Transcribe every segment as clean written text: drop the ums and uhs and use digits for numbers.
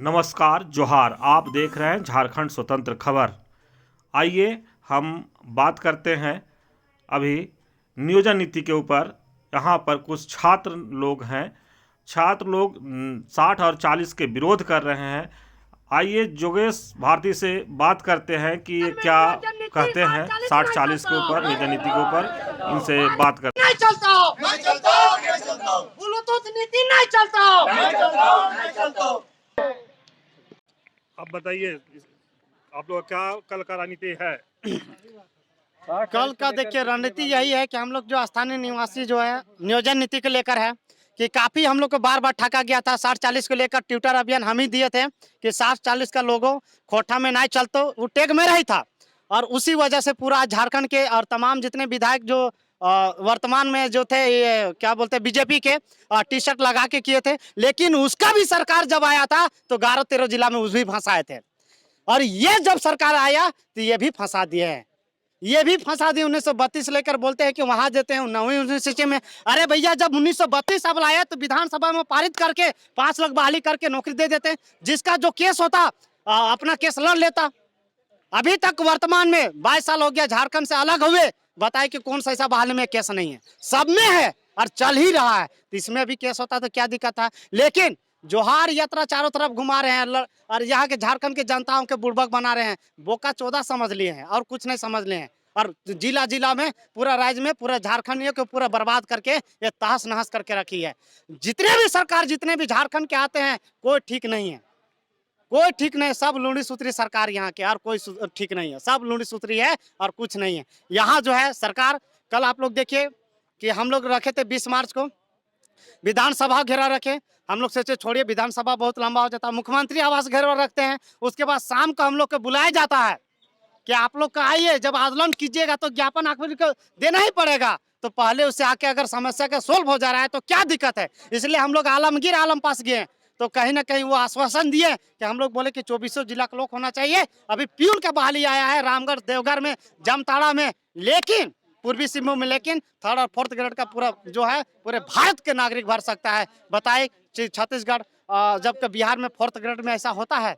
नमस्कार, जोहार। आप देख रहे हैं झारखंड स्वतंत्र खबर। आइए हम बात करते हैं अभी नियोजन नीति के ऊपर। यहाँ पर कुछ छात्र लोग हैं। छात्र लोग 60 और 40 के विरोध कर रहे हैं। आइए जोगेश भारती से बात करते हैं कि ये क्या कहते हैं 60-40 के ऊपर, नियोजन नीति के ऊपर। इनसे बात करते नहीं चलता हो, नहीं चलता हो, नहीं चलता हो। ब्लूटूथ नीति नहीं चलता हो, नहीं चलता हो, नहीं चलता हो। अब बताइए, आप लोग क्या कल का रणनीति है? कल का देखिए रणनीति यही है कि हम लोग जो स्थानीय निवासी जो है नियोजन नीति को लेकर है कि काफी हम लोग को बार बार ठगा गया था। 60-40 को लेकर ट्विटर अभियान हम ही दिए थे कि 60-40 का लोगो खोटा में नहीं चलते, वो टेग में रही था। और उसी वजह से पूरा झारखंड के और तमाम जितने विधायक जो वर्तमान में जो थे, ये क्या बोलते हैं, बीजेपी के टी शर्ट लगा के किए थे। लेकिन उसका भी सरकार जब आया था तो 11-13 जिला में उस भी फंसाए थे। और ये जब सरकार आया तो ये भी फंसा दिए हैं, ये भी फंसा दिए। 1932 लेकर बोलते हैं कि वहां देते हैं 1919 में। अरे भैया, जब 1932 अब लाया तो विधानसभा में पारित करके 5 लाख बहाली करके नौकरी दे देते। जिसका जो केस होता अपना केस लड़ लेता। अभी तक वर्तमान में 22 साल हो गया झारखंड से अलग हुए, बताए कि कौन सा ऐसा बहाली में केस नहीं है? सब में है और चल ही रहा है। तो इसमें भी केस होता तो क्या दिक्कत था? लेकिन जोहार यात्रा चारों तरफ घुमा रहे हैं और यहाँ के झारखंड के जनताओं के बुड़बक बना रहे हैं। बोका चौदह समझ लिए हैं और कुछ नहीं समझ लिए हैं। और जिला जिला में, पूरा राज्य में, पूरा झारखंड को पूरा बर्बाद करके ये तहस नहस करके रखी है। जितने भी सरकार, जितने भी झारखंड के आते हैं, कोई ठीक नहीं है, कोई ठीक नहीं। सब लूड़ी सूत्री सरकार यहाँ के, और कोई ठीक नहीं है। सब लूड़ी सूत्री है और कुछ नहीं है यहाँ जो है सरकार। कल आप लोग देखिए कि हम लोग रखे थे 20 मार्च को विधानसभा घेरा रखे। हम लोग सोचे छोड़िए, विधानसभा बहुत लंबा हो जाता है, मुख्यमंत्री आवास घेरा रखते हैं। उसके बाद शाम को हम लोग को बुलाया जाता है कि आप लोग का आइए, जब आंदोलन कीजिएगा तो ज्ञापन आखिर को देना ही पड़ेगा। तो पहले उससे आके अगर समस्या का सोल्व हो जा रहा है तो क्या दिक्कत है? इसलिए हम लोग आलमगीर आलम पास गए। तो कहीं ना कहीं वो आश्वासन दिए कि हम लोग बोले कि 24 जिला का लोग होना चाहिए। अभी प्यून का बहाली आया है रामगढ़, देवघर में, जामताड़ा में, लेकिन पूर्वी सिंहभूम में। लेकिन 3rd और 4th ग्रेड का पूरा जो है पूरे भारत के नागरिक भर सकता है। बताए छत्तीसगढ़, जबकि बिहार में 4th ग्रेड में ऐसा होता है?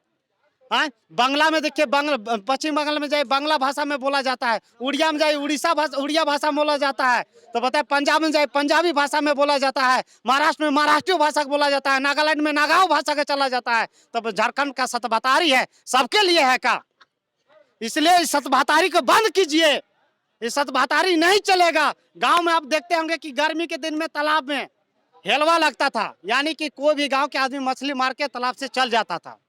बांग्ला में देखिए, पश्चिम बंगाल में जाए बांग्ला भाषा में बोला जाता है। उड़िया में जाए उड़िया भाषा में बोला जाता है। तो बताए पंजाब में जाए पंजाबी भाषा में बोला जाता है। महाराष्ट्र में महाराष्ट्रीय भाषा बोला जाता है। नागालैंड में नागाओ भाषा का चला जाता है। तब झारखंड का सतबहतारी है, सबके लिए है का? इसलिए इस सतबहतारी को बंद कीजिए। ये सतबहतारी नहीं चलेगा। गांव में आप देखते होंगे कि गर्मी के दिन में तालाब में हेलवा लगता था, यानी कि कोई भी गांव के आदमी मछली मार के तालाब से चल जाता था।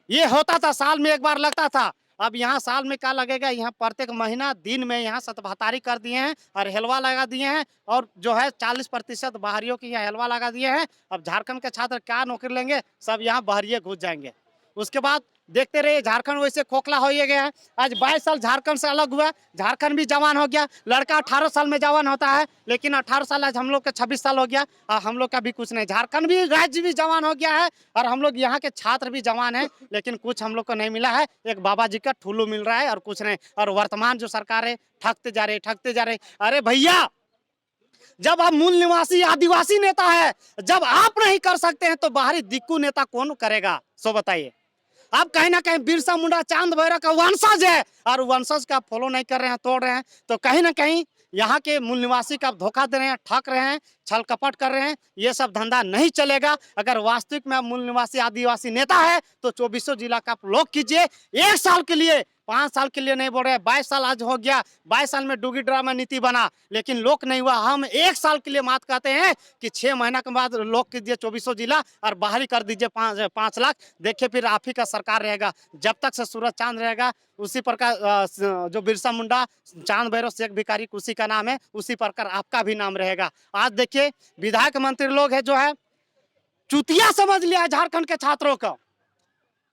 ये होता था, साल में एक बार लगता था। अब यहाँ साल में क्या लगेगा? यहाँ प्रत्येक महीना दिन में यहाँ सतबहतारी कर दिए हैं और हेलवा लगा दिए हैं। और जो है 40% बाहरियों की यहाँ हेलवा लगा दिए हैं। अब झारखंड के छात्र क्या नौकरी लेंगे? सब यहाँ बाहरिये घुस जाएंगे। उसके बाद देखते रहिए झारखंड वैसे खोखला हो ही गया है। आज 22 साल झारखंड से अलग हुआ, झारखंड भी जवान हो गया। लड़का 18 साल में जवान होता है, लेकिन 18 साल आज हम लोग का 26 साल हो गया और हम लोग का भी कुछ नहीं। झारखंड भी, राज्य भी जवान हो गया है और हम लोग यहाँ के छात्र भी जवान हैं, लेकिन कुछ हम लोग को नहीं मिला है। एक बाबा जी का ठुल्लू मिल रहा है और कुछ नहीं। और वर्तमान जो सरकार है, ठगते जा रहे, ठगते जा रहे। अरे भैया, जब आप मूल निवासी आदिवासी नेता है, जब आप नहीं कर सकते हैं तो बाहरी दिक्कू नेता कौन करेगा? सो बताइए। आप कहीं ना कहीं बिरसा मुंडा, चांद भैरव का वंशज है और वंशज का फॉलो नहीं कर रहे हैं, तोड़ रहे हैं। तो कहीं ना कहीं यहाँ के मूल निवासी का धोखा दे रहे हैं, ठग रहे हैं, छल कपट कर रहे हैं। ये सब धंधा नहीं चलेगा। अगर वास्तविक में मूल निवासी आदिवासी नेता है तो 24 जिला का लोग कीजिए। 1 साल के लिए, 5 साल के लिए नहीं बोल रहे। 22 साल आज हो गया, 22 साल में डूगी ड्रामा नीति बना, लेकिन लोक नहीं हुआ। हम 1 साल के लिए मात कहते हैं कि 6 महीना के बाद लोक कीजिए 24 जिला और बाहरी कर दीजिए 5 लाख। देखिए फिर आप ही का सरकार रहेगा। जब तक से सूरज चांद रहेगा, उसी प्रकार जो बिरसा मुंडा, चांद भैरव, शेख भिखारी उसी का नाम है, उसी प्रकार आपका भी नाम रहेगा। आज देखिए विधायक मंत्री लोग है जो है चुतिया समझ लिया है झारखंड के छात्रों को।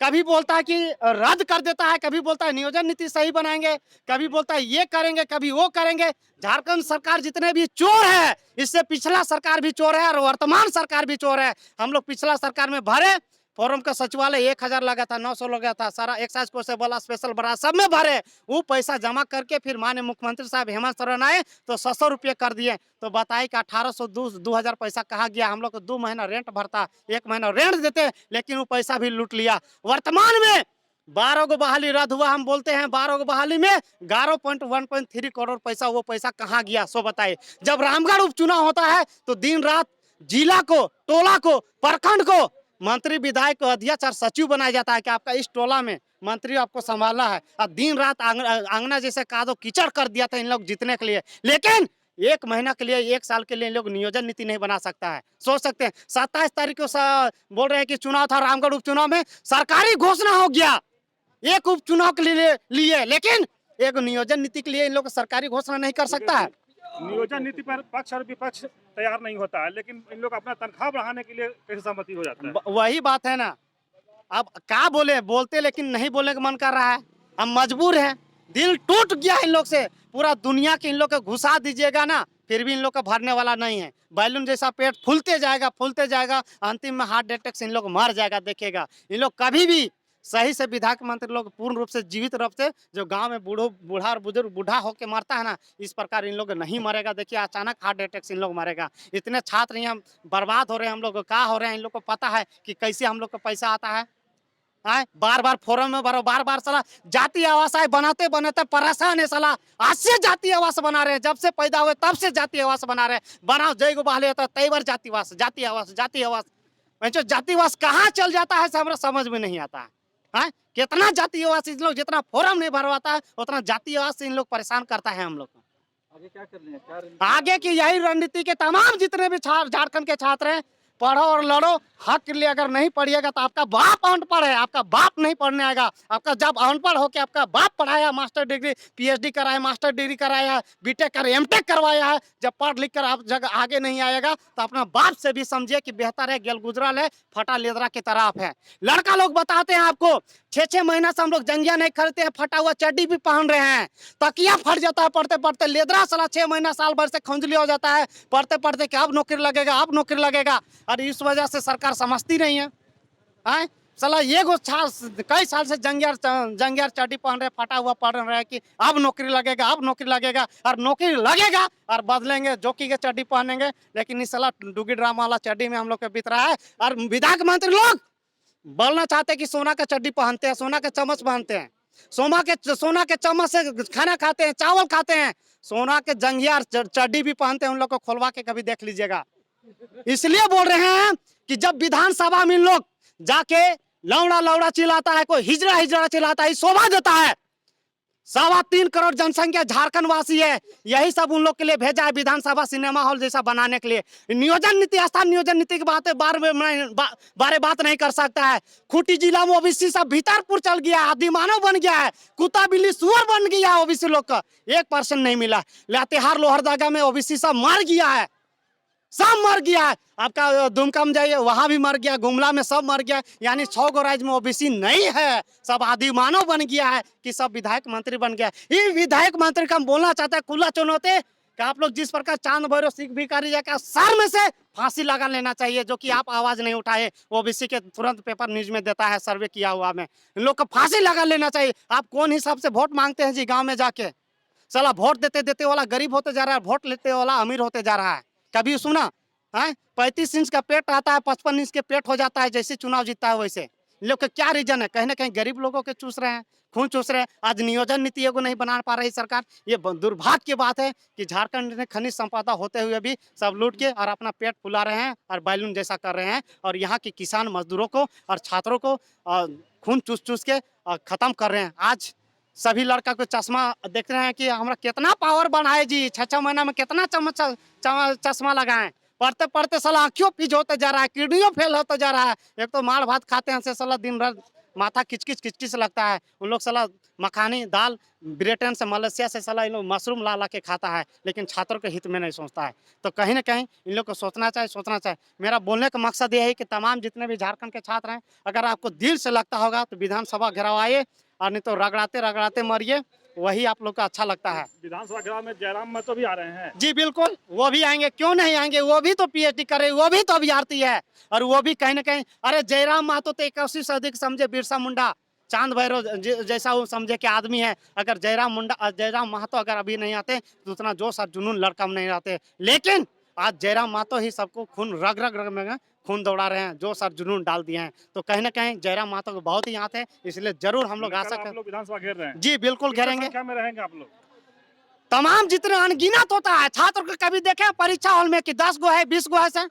कभी बोलता है कि रद्द कर देता है, कभी बोलता है नियोजन नीति सही बनाएंगे, कभी बोलता है ये करेंगे, कभी वो करेंगे। झारखंड सरकार जितने भी चोर है, इससे पिछला सरकार भी चोर है और वर्तमान सरकार भी चोर है। हम लोग पिछला सरकार में भरे फोरम का सचिवालय 1000 लगा था, 900 लगा था, सारा एक्साइज कोर्स से बोला स्पेशल बड़ा सब में भरे, वो पैसा जमा करके फिर माननीय मुख्यमंत्री साहब हेमंत सोरेन आए तो 600 रुपये कर दिए। तो बताइए कि 1800 2000 पैसा कहाँ गया? हम लोग को 2 महीना रेंट भरता, 1 महीना रेंट देते, लेकिन वो पैसा भी लूट लिया। वर्तमान में 12 को बहाली रद्द हुआ, हम बोलते हैं 12 को बहाली में 11.1.3 करोड़ पैसा, वो पैसा कहाँ गया सो बताइए। जब रामगढ़ उपचुनाव होता है तो दिन रात जिला को, टोला को, प्रखंड को मंत्री, विधायक को, अध्यक्ष और सचिव बनाया जाता है कि आपका इस टोला में मंत्री आपको संभालना है। और दिन रात आंगना जैसे कादो कीचड़ कर दिया था इन लोग जीतने के लिए, लेकिन 1 महीना के लिए, 1 साल के लिए इन लोग नियोजन नीति नहीं बना सकता है। सोच सकते हैं 27 तारीख को बोल रहे हैं कि चुनाव था, रामगढ़ उपचुनाव में सरकारी घोषणा हो गया एक उपचुनाव के लिए, लेकिन एक नियोजन नीति के लिए इन लोग सरकारी घोषणा नहीं कर सकता है। नियोजन नीति पर पक्ष और विपक्ष तैयार नहीं होता है, लेकिन इन लोग अपना तनख्वाह बढ़ाने के लिए कैसे सहमति हो जाता है? वही बात है ना, अब क्या बोलते लेकिन नहीं बोलने का मन कर रहा है, हम मजबूर हैं। दिल टूट गया इन लोग से, पूरा दुनिया के इन लोग को घुसा दीजिएगा ना, फिर भी इन लोग का भरने वाला नहीं है। बैलून जैसा पेट फूलते जाएगा, अंतिम में हार्ट अटैक से इन लोग मर जाएगा। देखिएगा इन लोग कभी भी सही से विधायक मंत्री लोग पूर्ण रूप से जीवित रूप से, जो गांव में बूढ़ा और बुजुर्ग बूढ़ा होके मरता है ना, इस प्रकार इन लोग नहीं मरेगा। देखिए अचानक हार्ट अटैक से इन लोग मरेगा। इतने छात्र यहाँ बर्बाद हो रहे हैं, हम लोग क्या हो रहे हैं, इन लोग को पता है कि कैसे हम लोग को पैसा आता है। बार फोरम में बार साला जाति आवास बनाते परेशान है साला। आज से जाति आवास बना रहे हैं, जब से पैदा हुए तब से जाति आवास बना रहे हैं। बनाओ जय गो बहाली होता है, कई बार जाति आवास जाति आवास कहाँ चल जाता है हमारा समझ में नहीं आता है। कितना जाति आवास इन लोग, जितना फोरम नहीं भरवाता है उतना जाति आवास से इन लोग परेशान करता है हम लोग को। आगे क्या कर रहे हैं? आगे की यही रणनीति के तमाम जितने भी झारखंड के छात्र हैं, पढ़ो और लड़ो। हक के लिए अगर नहीं पढ़िएगा तो आपका बाप अनपढ़ है, आपका बाप नहीं पढ़ने आएगा। आपका जब अनपढ़ हो के आपका बाप पढ़ाया, मास्टर डिग्री PhD कराया, मास्टर डिग्री कराया, बीटेक कर MTech करवाया है, जब पढ़ लिख कर आप जगह आगे नहीं आएगा तो अपना बाप से भी समझिए कि बेहतर है गेल गुजराल है, फटा लेदरा की तरफ है। लड़का लोग बताते हैं आपको 6-6 महीना से हम लोग जंगिया नहीं खरीदते हैं, फटा हुआ चड्डी भी पहन रहे हैं, तकिया फट जाता है पढ़ते लेदरा साला 6 महीना साल भर से खुंजली हो जाता है पढ़ते कि अब नौकरी लगेगा। और इस वजह से सरकार समझती नहीं है। साला ये कई साल से जंगियार चड्डी पहन रहे, फटा हुआ पढ़ रहे कि अब नौकरी लगेगा और नौकरी लगेगा और बदलेंगे, जोकी के चड्डी पहनेंगे। लेकिन इस साला डुगी ड्रामा वाला चड्डी में हम लोग के बीत रहा है। और विधायक मंत्री लोग बोलना चाहते हैं कि सोना का चड्डी पहनते हैं, सोना के चम्मच पहनते हैं, सोना के चम्मच से खाना खाते हैं, चावल खाते हैं, सोना के जंगियार चड्डी भी पहनते हैं। उन लोग को खोलवा के कभी देख लीजिएगा। इसलिए बोल रहे हैं कि जब विधानसभा में लोग जाके लौड़ा चिल्लाता है, कोई हिजड़ा चिल्लाता है, शोभा देता है। 3.25 करोड़ जनसंख्या झारखंड वासी है, यही सब उन लोग के लिए भेजा है विधानसभा सिनेमा हॉल जैसा बनाने के लिए। नियोजन नीति, स्थान नियोजन नीति की बात नहीं कर सकता है। खूंटी जिला में OBC सब भीतरपुर चल गया, आदिमानव बन गया है, कुत्ता बिल्ली सुअर बन गया है। OBC लोग का 1% नहीं मिला। लातेहार लोहरदगा में OBC सब मर गया है, सब मर गया है। आपका दुमकम जाइए वहां भी मर गया, गुमला में सब मर गया। यानी 6 गो राज्य में OBC नहीं है, सब आदि मानव बन गया है कि सब विधायक मंत्री बन गया। ये विधायक मंत्री का हम बोलना चाहते हैं खुला चुनौती कि आप लोग जिस प्रकार चांद भैरव सिख भिखारी जाकर सर में से फांसी लगा लेना चाहिए, जो कि आप आवाज नहीं उठाए। OBC के तुरंत पेपर न्यूज में देता है, सर्वे किया हुआ में। इन लोग को फांसी लगा लेना चाहिए। आप कौन हिसाब से वोट मांगते हैं जी गाँव में जाके? साला वोट देते वाला गरीब होते जा रहा है, वोट लेते वाला अमीर होते जा रहा है। कभी सुना 35 इंच का पेट आता है, 55 इंच के पेट हो जाता है। जैसे चुनाव जीतता है वैसे लोग का क्या रीजन है? कहीं ना कहीं गरीब लोगों के चूस रहे हैं, खून चूस रहे हैं। आज नियोजन नीति को नहीं बना पा रही सरकार। ये दुर्भाग्य की बात है कि झारखंड में खनिज संपदा होते हुए भी सब लूट के और अपना पेट फुला रहे हैं और बैलून जैसा कर रहे हैं। और यहाँ के किसान मजदूरों को और छात्रों को खून चूस के खत्म कर रहे हैं। आज सभी लड़का को चश्मा देख रहे हैं कि हमारा कितना पावर बढ़ाए जी, 6 महीना में कितना चश्मा लगाएं। पढ़ते साला आँखियों पीज होते जा रहा है, किडनियों फेल होते जा रहा है। एक तो मार भात खाते हैं से साला दिन रात माथा किचकिच लगता है। उन लोग साला मखानी दाल ब्रिटेन से, मलेशिया से साला इन लोग मशरूम ला के खाता है, लेकिन छात्रों के हित में नहीं सोचता है। तो कहीं ना कहीं इन लोग को सोचना चाहिए। मेरा बोलने का मकसद ये है कि तमाम जितने भी झारखंड के छात्र हैं, अगर आपको दिल से लगता होगा तो विधानसभा घेराव आइए, और नहीं तो रगड़ाते मरिए। वही आप लोग को अच्छा लगता है। विधानसभा चुनाव में जयराम महतो भी आ रहे हैं। जी बिल्कुल, वो भी आएंगे, क्यों नहीं आएंगे, वो भी तो पीएचडी कर रहे, वो भी तो अभ्यर्थी है, और वो भी कहीं ना कहीं, अरे जयराम महतो तो 81 से अधिक समझे बिरसा मुंडा चांद भैरव जैसा वो समझे कि आदमी है। अगर जयराम महतो अगर अभी नहीं आते तो उतना जोश और जुनून लड़का में नहीं आते, लेकिन आज जयराम महतो ही सबको खून रग रग रग में खून दौड़ा रहे हैं, जोश और जुनून डाल दिए हैं। तो कहीं ना कहीं जयराम महतो को बहुत ही याद है, इसलिए जरूर हम लोग आशा आप लोग विधानसभा घेर रहे हैं। जी बिल्कुल घेरेंगे। क्या में रहेंगे आप लोग? तमाम जितने अनगिनत होता है छात्र को, कभी देखे परीक्षा हॉल में कि 10 गो है 20 गो है से,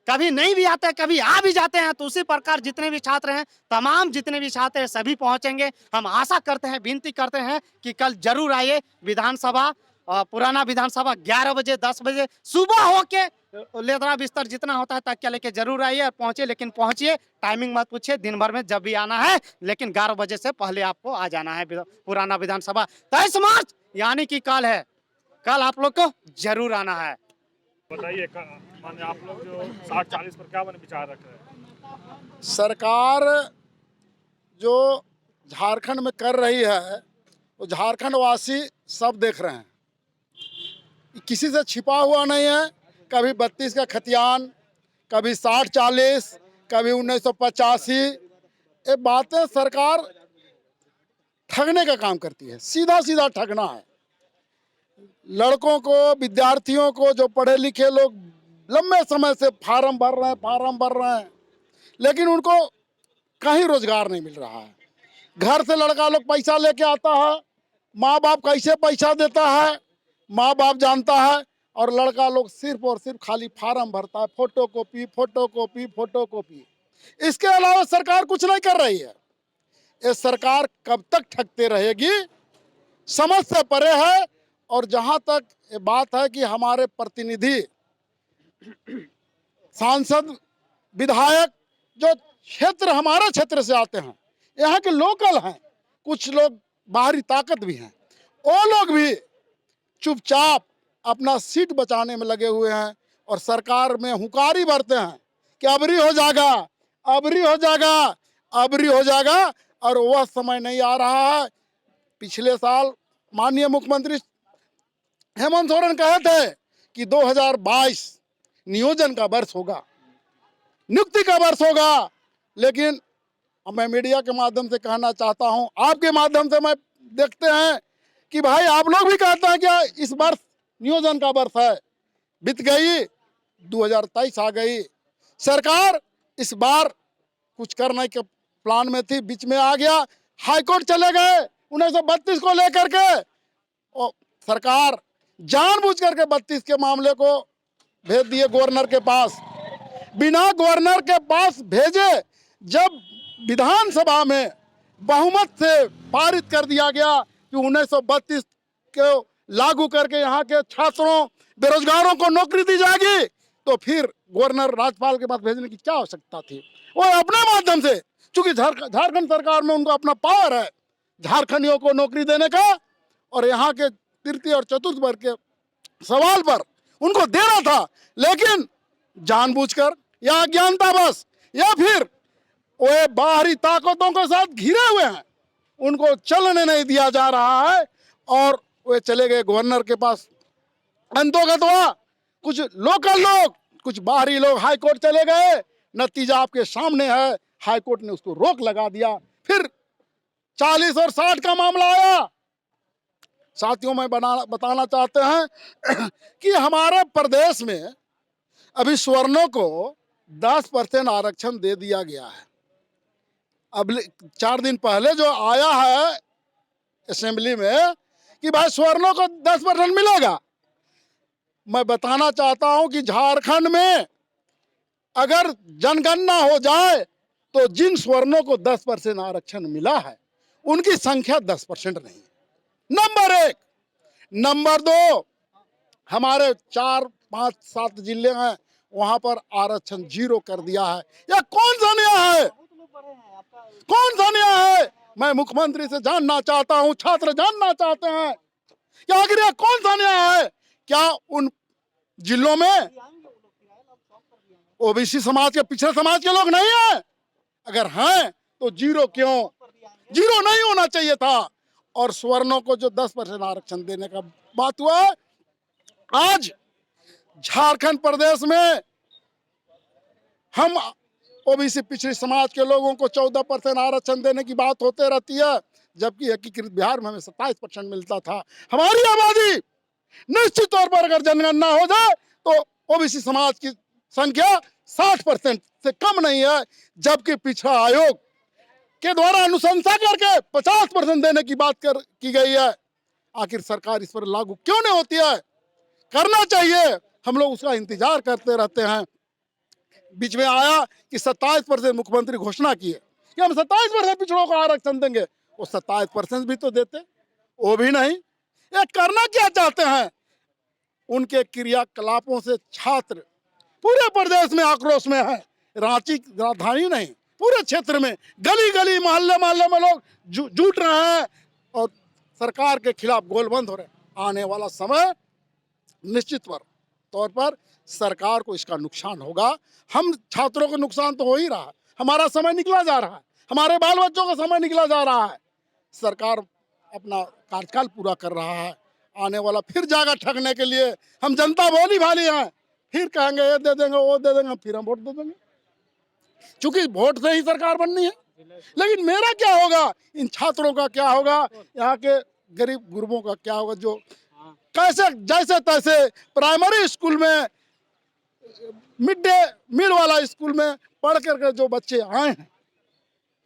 कभी नहीं भी आते कभी आ भी जाते हैं। तो उसी प्रकार जितने भी छात्र हैं, तमाम जितने भी छात्र हैं सभी पहुंचेंगे। हम आशा करते हैं, विनती करते हैं कि कल जरूर आइए विधानसभा, पुराना विधानसभा 11 बजे 10 बजे सुबह होके लेदरा बिस्तर जितना होता है तक के लेके जरूर आइए और पहुंचिए, लेकिन पहुंचिए, टाइमिंग मत पूछिए, दिन भर में जब भी आना है, लेकिन 11 बजे से पहले आपको आ जाना है पुराना विधानसभा। 23 मार्च यानी कि कल है, कल आप लोग को जरूर आना है। बताइए माने आप लोग जो 60-40 पर क्या मैंने विचार रख रहे हैं? सरकार जो झारखंड में कर रही है वो झारखंड वासी सब देख रहे हैं, किसी से छिपा हुआ नहीं है। कभी 32 का खतियान, कभी 60-40, कभी 1985, ये बातें सरकार ठगने का काम करती है, सीधा सीधा ठगना है। लड़कों को, विद्यार्थियों को, जो पढ़े लिखे लोग लंबे समय से फार्म भर रहे हैं, लेकिन उनको कहीं रोजगार नहीं मिल रहा है। घर से लड़का लोग पैसा लेके आता है, माँ बाप कैसे पैसा देता है माँ बाप जानता है, और लड़का लोग सिर्फ और सिर्फ खाली फार्म भरता है, फोटोकॉपी। इसके अलावा सरकार कुछ नहीं कर रही है। ये सरकार कब तक ठगते रहेगी, समझ से परे है। और जहां तक ये बात है कि हमारे प्रतिनिधि, सांसद, विधायक जो हमारे क्षेत्र से आते हैं, यहाँ के लोकल हैं, कुछ लोग बाहरी ताकत भी हैं, वो लोग भी चुपचाप अपना सीट बचाने में लगे हुए हैं और सरकार में हुंकारी भरते हैं कि अबरी हो जाएगा, और वह समय नहीं आ रहा है। पिछले साल माननीय मुख्यमंत्री हेमंत सोरेन कहे थे कि 2022 नियोजन का वर्ष होगा, नियुक्ति का वर्ष होगा, लेकिन मैं मीडिया के माध्यम से कहना चाहता हूं, आपके माध्यम से मैं देखते हैं कि भाई आप लोग भी कहते हैं कि इस वर्ष नियोजन का वर्ष है, बीत गई 2023 आ गई। सरकार इस बार कुछ करने के प्लान में थी, बीच में आ गया, हाईकोर्ट चले गए 1932 को लेकर के, और सरकार जानबूझ करके 32 के मामले को भेज दिए गवर्नर के पास। बिना गवर्नर के पास भेजे जब विधानसभा में बहुमत से पारित कर दिया गया कि 1932 को लागू करके यहाँ के छात्रों, बेरोजगारों को नौकरी दी जाएगी, तो फिर गवर्नर राज्यपाल के पास भेजने की क्या आवश्यकता थी। वो अपने माध्यम से, चूंकि झारखंड सरकार में उनको अपना पावर है झारखंडियों को नौकरी देने का, और यहाँ के तृतीय और चतुर्थ वर्ग के सवाल पर उनको देना था, लेकिन जानबूझकर या अज्ञानतावश या फिर वो बाहरी ताकतों के साथ घिरे हुए हैं, उनको चलने नहीं दिया जा रहा है, और वे चले गए गवर्नर के पास। अंतोगत्वा कुछ लोकल लोग, कुछ बाहरी लोग हाईकोर्ट चले गए, नतीजा आपके सामने है, हाईकोर्ट ने उसको रोक लगा दिया। फिर 40 और 60 का मामला आया। साथियों में बताना चाहते हैं कि हमारे प्रदेश में अभी सवर्णों को 10% आरक्षण दे दिया गया है। अब 4 दिन पहले जो आया है असेंबली में कि भाई सवर्णों को 10% मिलेगा। मैं बताना चाहता हूं कि झारखंड में अगर जनगणना हो जाए तो जिन सवर्णों को 10% आरक्षण मिला है उनकी संख्या 10% नहीं। नंबर 1। नंबर 2, हमारे 4, 5, 7 जिले हैं, वहां पर आरक्षण 0 कर दिया है। यह कौन सा न्याय है? कौन सा न्याय है? मैं मुख्यमंत्री से जानना चाहता हूं, छात्र जानना चाहते हैं कि आखिर यह कौन सा न्याय है? क्या उन जिलों में ओबीसी समाज के, पिछड़े समाज के लोग नहीं है? अगर हैं तो 0 क्यों? 0 नहीं होना चाहिए था। और सवर्णों को जो 10% आरक्षण देने का बात हुआ है, आज झारखंड प्रदेश में हम ओबीसी पिछड़ी समाज के लोगों को 14% आरक्षण देने की बात होते रहती है, जबकि एकीकृत बिहार में हमें 27% मिलता था। हमारी आबादी निश्चित तौर पर अगर जनगणना हो जाए तो ओबीसी समाज की संख्या 60% से कम नहीं है, जबकि पिछड़ा आयोग के द्वारा अनुशंसा करके 50% देने की बात की गई है। आखिर सरकार इस पर लागू क्यों नहीं होती है? करना चाहिए। हम लोग उसका इंतजार करते रहते हैं। बीच में आया कि 27% मुख्यमंत्री घोषणा की है कि हम 27% पिछड़ों को आरक्षण देंगे। वो 27% भी तो देते, वो भी नहीं। ये करना क्या चाहते हैं? उनके क्रियाकलापों से छात्र पूरे प्रदेश में आक्रोश में है। रांची राजधानी नहीं, पूरे क्षेत्र में गली गली मोहल्ले मोहल्ले में लोग जुट रहे हैं और सरकार के खिलाफ गोलबंद हो रहे हैं। आने वाला समय निश्चित तौर पर सरकार को इसका नुकसान होगा। हम छात्रों को नुकसान तो हो ही रहा है, हमारा समय निकला जा रहा है, हमारे बाल बच्चों का समय निकला जा रहा है। सरकार अपना कार्यकाल पूरा कर रहा है, आने वाला फिर जाएगा ठगने के लिए। हम जनता भोली भाली हैं, फिर कहेंगे ये दे देंगे वो दे देंगे, फिर हम वोट दे देंगे, क्योंकि वोट से ही सरकार बननी है। लेकिन मेरा क्या होगा, इन छात्रों का क्या होगा, यहाँ के गरीब गुरबों का क्या होगा, जो कैसे जैसे तैसे प्राइमरी स्कूल में मिड डे मील वाला स्कूल में पढ़ करके जो बच्चे आए हैं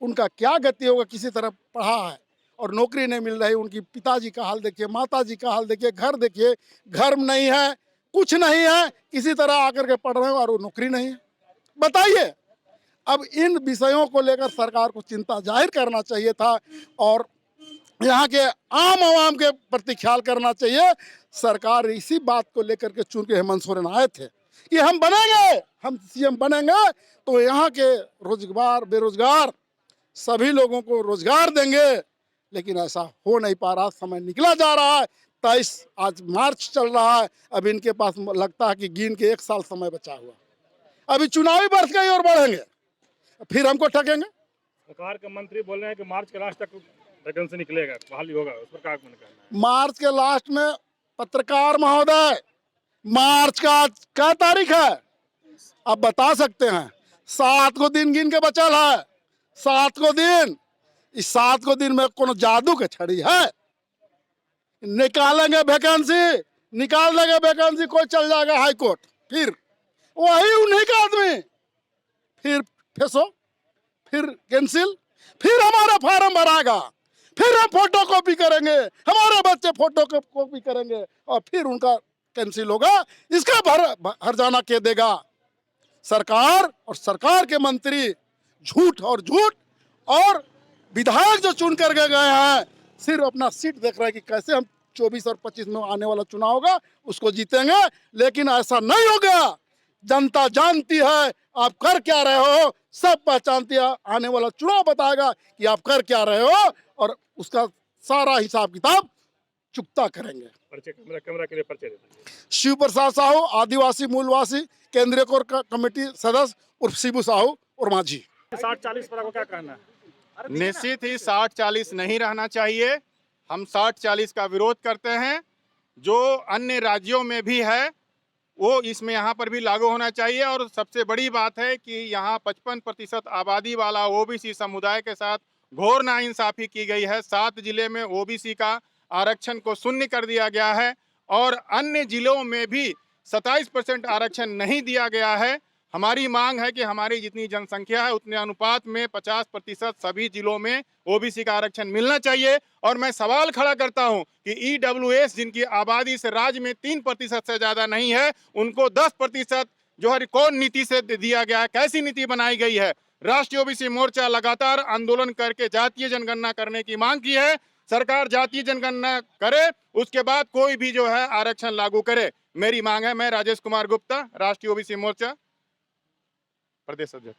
उनका क्या गति होगा। किसी तरह पढ़ा है और नौकरी नहीं मिल रही। उनकी पिताजी का हाल देखिए, माताजी का हाल देखिए, घर देखिए, घर नहीं है, कुछ नहीं है, किसी तरह आकर के पढ़ रहे हो और वो नौकरी नहीं है। बताइए, अब इन विषयों को लेकर सरकार को चिंता जाहिर करना चाहिए था और यहाँ के आम आवाम के प्रति ख्याल करना चाहिए। सरकार इसी बात को लेकर के चूंकि हेमंत सोरेन आए थे कि हम बनेंगे, हम सीएम बनेंगे तो यहाँ के रोजगार बेरोजगार सभी लोगों को रोजगार देंगे, लेकिन ऐसा हो नहीं पा रहा। समय निकला जा रहा है, 23 आज मार्च चल रहा है, अब इनके पास लगता है कि गिन के 1 साल समय बचा हुआ। अभी चुनावी वर्ष का ही और बढ़ेंगे, फिर हमको ठगेंगे। सरकार के मंत्री बोल रहे हैं कि मार्च के लास्ट तक वैकेंसी निकलेगा, बहाली होगा, उस पर क्या कहना है? मार्च के लास्ट में पत्रकार महोदय, मार्च का क्या तारीख है आप बता सकते हैं? 7 को दिन गिन के बचल है, 7 को दिन। इस 7 को दिन में कोनो जादू के छड़ी है? निकालेंगे वैकेंसी, निकाल देंगे वैकेंसी, कोई चल जाएगा हाई कोर्ट, फिर वही उन्हीं का आदमी, फिर फेसो, फिर कैंसिल, फिर हमारा फार्म भराएगा, फिर हम फोटो कॉपी करेंगे, हमारे बच्चे फोटो कॉपी करेंगे और फिर उनका कैंसिल होगा। इसका हर्जाना के देगा? सरकार और सरकार के मंत्री झूठ और विधायक जो चुन कर गए हैं सिर्फ अपना सीट देख रहे हैं कि कैसे हम 24 और 25 में आने वाला चुनाव होगा उसको जीतेंगे, लेकिन ऐसा नहीं होगा। जनता जानती है आप कर क्या रहे हो, सब पहचानती है। आने वाला चुनाव बताएगा कि आप कर क्या रहे हो और उसका सारा हिसाब किताब चुकता करेंगे। कैमरा के लिए परिचय देते। शिव प्रसाद साहू, आदिवासी मूलवासी, केंद्रीय कोर कमेटी सदस्य उर्फ शिबू साहू और माझी। 60-40 पर आपको क्या कहना है? निश्चित ही 60-40 नहीं रहना चाहिए। हम 60-40 का विरोध करते हैं। जो अन्य राज्यों में भी है वो इसमें यहाँ पर भी लागू होना चाहिए। और सबसे बड़ी बात है कि यहाँ 55% आबादी वाला ओबीसी समुदाय के साथ घोर नाइंसाफी की गई है। 7 जिले में ओबीसी का आरक्षण को शून्य कर दिया गया है और अन्य जिलों में भी 27% आरक्षण नहीं दिया गया है। हमारी मांग है कि हमारी जितनी जनसंख्या है उतने अनुपात में 50% सभी जिलों में ओबीसी का आरक्षण मिलना चाहिए। और मैं सवाल खड़ा करता हूं कि ईडब्ल्यूएस जिनकी आबादी से राज्य में 3% से ज़्यादा नहीं है, उनको 10% जो है कौन नीति से दिया गया है, कैसी नीति बनाई गई है? राष्ट्रीय ओबीसी मोर्चा लगातार आंदोलन करके जातीय जनगणना करने की मांग की है। सरकार जातीय जनगणना करे, उसके बाद कोई भी जो है आरक्षण लागू करे, मेरी मांग है। मैं राजेश कुमार गुप्ता, राष्ट्रीय ओबीसी मोर्चा प्रदेश अध्यक्ष।